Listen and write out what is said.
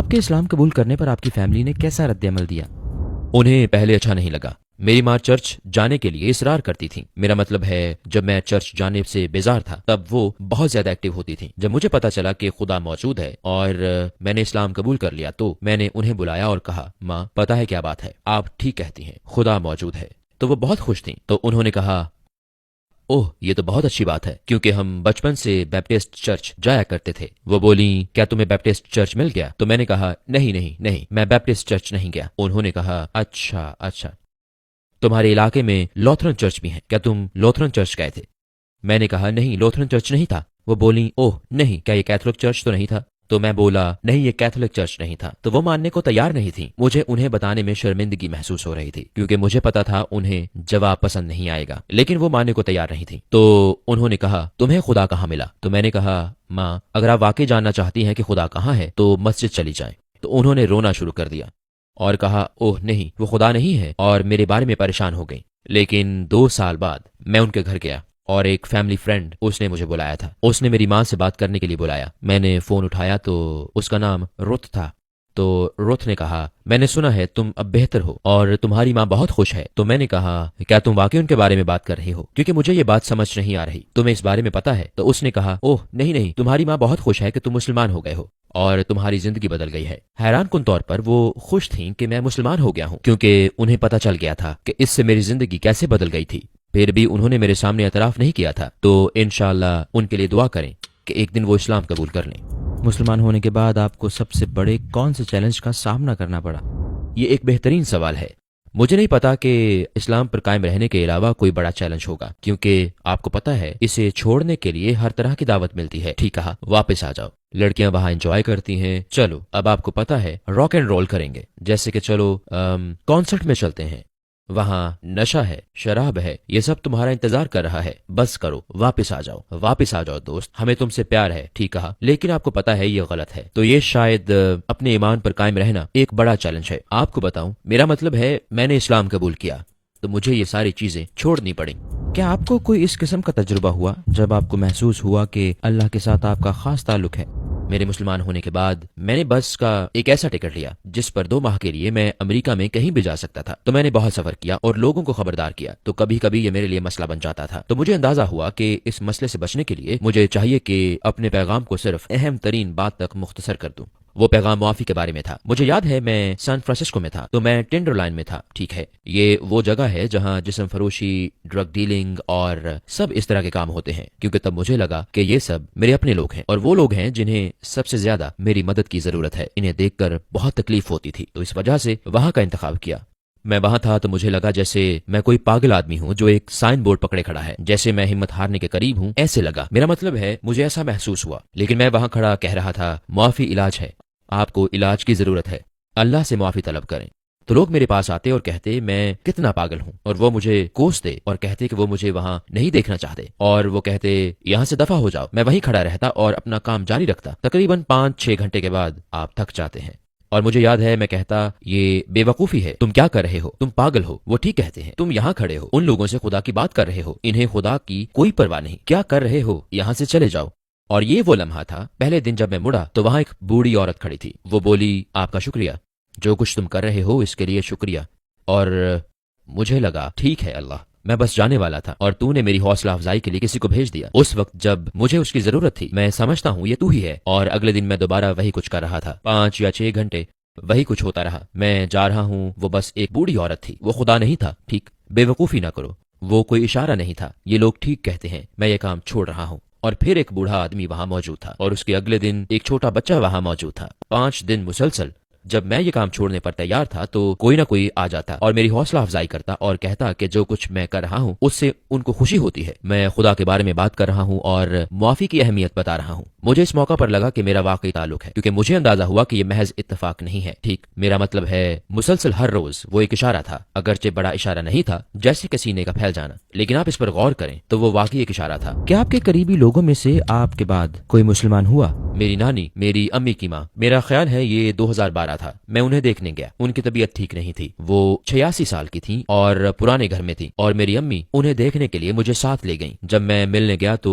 آپ کے اسلام قبول کرنے پر آپ کی فیملی نے کیسا رد عمل دیا؟ انہیں پہلے اچھا نہیں لگا۔ میری ماں چرچ جانے کے لیے اصرار کرتی تھی، میرا مطلب ہے جب میں چرچ جانے سے بیزار تھا تب وہ بہت زیادہ ایکٹیو ہوتی تھی۔ جب مجھے پتا چلا کہ خدا موجود ہے اور میں نے اسلام قبول کر لیا تو میں نے انہیں بلایا اور کہا، ماں پتہ ہے کیا بات ہے، آپ ٹھیک کہتی ہیں، خدا موجود ہے۔ تو وہ بہت خوش تھیں، تو انہوں نے کہا، اوہ یہ تو بہت اچھی بات ہے، کیونکہ ہم بچپن سے بیپٹسٹ چرچ جایا کرتے تھے۔ وہ بولیں، کیا تمہیں بیپٹسٹ چرچ مل گیا؟ تو میں نے کہا، نہیں میں بیپٹسٹ چرچ نہیں گیا۔ انہوں نے کہا، اچھا تمہارے علاقے میں لوتھرن چرچ بھی ہیں، کیا تم لوتھرن چرچ گئے تھے؟ میں نے کہا، نہیں لوتھرن چرچ نہیں تھا۔ وہ بولیں، اوہ نہیں، کیا یہ کیتھولک چرچ تو نہیں تھا؟ تو میں بولا، نہیں یہ کیتھولک چرچ نہیں تھا۔ تو وہ ماننے کو تیار نہیں تھی۔ مجھے انہیں بتانے میں شرمندگی محسوس ہو رہی تھی، کیونکہ مجھے پتا تھا انہیں جواب پسند نہیں آئے گا، لیکن وہ ماننے کو تیار نہیں تھی۔ تو انہوں نے کہا، تمہیں خدا کہاں ملا؟ تو میں نے کہا، ماں اگر آپ واقعی جاننا چاہتی ہیں کہ خدا کہاں ہے تو مسجد چلی جائیں۔ تو انہوں نے رونا شروع کر دیا اور کہا، اوہ نہیں وہ خدا نہیں ہے، اور میرے بارے میں پریشان ہو گئی۔ لیکن 2 سال بعد میں ان کے گھر گیا اور ایک فیملی فرینڈ اس نے مجھے بلایا تھا، اس نے میری ماں سے بات کرنے کے لیے بلایا۔ میں نے فون اٹھایا تو اس کا نام رت تھا۔ تو رت نے کہا، میں نے سنا ہے تم اب بہتر ہو اور تمہاری ماں بہت خوش ہے۔ تو میں نے کہا، کیا تم واقعی ان کے بارے میں بات کر رہے ہو؟ کیونکہ مجھے یہ بات سمجھ نہیں آ رہی، تمہیں اس بارے میں پتا ہے؟ تو اس نے کہا، اوہ نہیں تمہاری ماں بہت خوش ہے کہ تم مسلمان ہو گئے ہو اور تمہاری زندگی بدل گئی ہے۔ حیران کن طور پر وہ خوش تھیں کہ میں مسلمان ہو گیا ہوں، کیونکہ انہیں پتا چل گیا تھا کہ اس سے میری زندگی کیسے بدل گئی تھی۔ پھر بھی انہوں نے میرے سامنے اعتراف نہیں کیا تھا، تو انشاءاللہ ان کے لیے دعا کریں کہ ایک دن وہ اسلام قبول کر لیں۔ مسلمان ہونے کے بعد آپ کو سب سے بڑے کون سے چیلنج کا سامنا کرنا پڑا؟ یہ ایک بہترین سوال ہے۔ مجھے نہیں پتا کہ اسلام پر قائم رہنے کے علاوہ کوئی بڑا چیلنج ہوگا، کیونکہ آپ کو پتا ہے اسے چھوڑنے کے لیے ہر طرح کی دعوت ملتی ہے۔ ٹھیک کہا، واپس آ جاؤ، لڑکیاں وہاں انجوائے کرتی ہیں، چلو اب آپ کو پتا ہے راک اینڈ رول کریں گے، جیسے کہ چلو کانسرٹ میں چلتے ہیں، وہاں نشہ ہے، شراب ہے، یہ سب تمہارا انتظار کر رہا ہے، بس کرو، واپس آ جاؤ دوست، ہمیں تم سے پیار ہے۔ ٹھیک کہا، لیکن آپ کو پتا ہے یہ غلط ہے۔ تو یہ شاید اپنے ایمان پر قائم رہنا ایک بڑا چیلنج ہے۔ آپ کو بتاؤں، میرا مطلب ہے میں نے اسلام قبول کیا تو مجھے یہ ساری چیزیں چھوڑنی پڑیں۔ کیا آپ کو کوئی اس قسم کا تجربہ ہوا جب آپ کو محسوس ہوا کہ اللہ کے ساتھ آپ کا خاص تعلق ہے؟ میرے مسلمان ہونے کے بعد میں نے بس کا ایک ایسا ٹکٹ لیا جس پر 2 ماہ کے لیے میں امریکہ میں کہیں بھی جا سکتا تھا۔ تو میں نے بہت سفر کیا اور لوگوں کو خبردار کیا، تو کبھی کبھی یہ میرے لیے مسئلہ بن جاتا تھا۔ تو مجھے اندازہ ہوا کہ اس مسئلے سے بچنے کے لیے مجھے چاہیے کہ اپنے پیغام کو صرف اہم ترین بات تک مختصر کر دوں۔ وہ پیغام معافی کے بارے میں تھا۔ مجھے یاد ہے میں سان فرانسسکو میں تھا، تو میں ٹینڈر لائن میں تھا۔ ٹھیک ہے، یہ وہ جگہ ہے جہاں جسم فروشی، ڈرگ ڈیلنگ اور سب اس طرح کے کام ہوتے ہیں، کیونکہ تب مجھے لگا کہ یہ سب میرے اپنے لوگ ہیں اور وہ لوگ ہیں جنہیں سب سے زیادہ میری مدد کی ضرورت ہے۔ انہیں دیکھ کر بہت تکلیف ہوتی تھی، تو اس وجہ سے وہاں کا انتخاب کیا۔ میں وہاں تھا تو مجھے لگا جیسے میں کوئی پاگل آدمی ہوں جو ایک سائن بورڈ پکڑے کھڑا ہے، جیسے میں ہمت ہارنے کے قریب ہوں، ایسے لگا۔ میرا مطلب ہے مجھے ایسا محسوس ہوا، لیکن میں وہاں کھڑا کہہ رہا تھا، معافی علاج ہے، آپ کو علاج کی ضرورت ہے، اللہ سے معافی طلب کریں۔ تو لوگ میرے پاس آتے اور کہتے میں کتنا پاگل ہوں، اور وہ مجھے کوستے اور کہتے کہ وہ مجھے وہاں نہیں دیکھنا چاہتے، اور وہ کہتے یہاں سے دفع ہو جاؤ۔ میں وہیں کھڑا رہتا اور اپنا کام جاری رکھتا۔ تقریباً 5-6 گھنٹے کے بعد آپ تھک جاتے ہیں، اور مجھے یاد ہے میں کہتا، یہ بے وقوفی ہے، تم کیا کر رہے ہو، تم پاگل ہو۔ وہ ٹھیک کہتے ہیں، تم یہاں کھڑے ہو، ان لوگوں سے خدا کی بات کر رہے ہو، انہیں خدا کی کوئی پرواہ نہیں، کیا کر رہے ہو، یہاں سے چلے جاؤ۔ اور یہ وہ لمحہ تھا، پہلے دن جب میں مڑا تو وہاں ایک بوڑھی عورت کھڑی تھی۔ وہ بولی، آپ کا شکریہ، جو کچھ تم کر رہے ہو اس کے لیے شکریہ۔ اور مجھے لگا، ٹھیک ہے اللہ، میں بس جانے والا تھا اور تو نے میری حوصلہ افزائی کے لیے کسی کو بھیج دیا اس وقت جب مجھے اس کی ضرورت تھی۔ میں سمجھتا ہوں یہ تو ہی ہے۔ اور اگلے دن میں دوبارہ وہی کچھ کر رہا تھا، 5 یا 6 گھنٹے وہی کچھ ہوتا رہا۔ میں جا رہا ہوں، وہ بس ایک بوڑھی عورت تھی، وہ خدا نہیں تھا۔ ٹھیک، بے وقوفی نہ کرو، وہ کوئی اشارہ نہیں تھا، یہ لوگ ٹھیک کہتے ہیں، میں یہ کام چھوڑ رہا ہوں۔ اور پھر ایک بوڑھا آدمی وہاں موجود تھا، اور اس کے اگلے دن ایک چھوٹا بچہ وہاں موجود تھا۔ 5 دن مسلسل جب میں یہ کام چھوڑنے پر تیار تھا تو کوئی نہ کوئی آ جاتا اور میری حوصلہ افزائی کرتا اور کہتا کہ جو کچھ میں کر رہا ہوں اس سے ان کو خوشی ہوتی ہے، میں خدا کے بارے میں بات کر رہا ہوں اور معافی کی اہمیت بتا رہا ہوں۔ مجھے اس موقع پر لگا کہ میرا واقعی تعلق ہے، کیونکہ مجھے اندازہ ہوا کہ یہ محض اتفاق نہیں ہے۔ ٹھیک، میرا مطلب ہے مسلسل ہر روز وہ ایک اشارہ تھا، اگرچہ بڑا اشارہ نہیں تھا جیسے کہ سینے کا پھیل جانا، لیکن آپ اس پر غور کریں تو وہ واقعی ایک اشارہ تھا۔ کیا آپ کے قریبی لوگوں میں سے آپ کے بعد کوئی مسلمان ہوا؟ میری نانی، میری امی کی ماں، میرا خیال ہے یہ 2012 تھا، میں انہیں دیکھنے گیا۔ ان کی طبیعت ٹھیک نہیں تھی، وہ 86 سال کی تھیں اور پرانے گھر میں تھیں، اور میری امی انہیں دیکھنے کے لیے مجھے ساتھ لے گئیں۔ جب میں ملنے گیا تو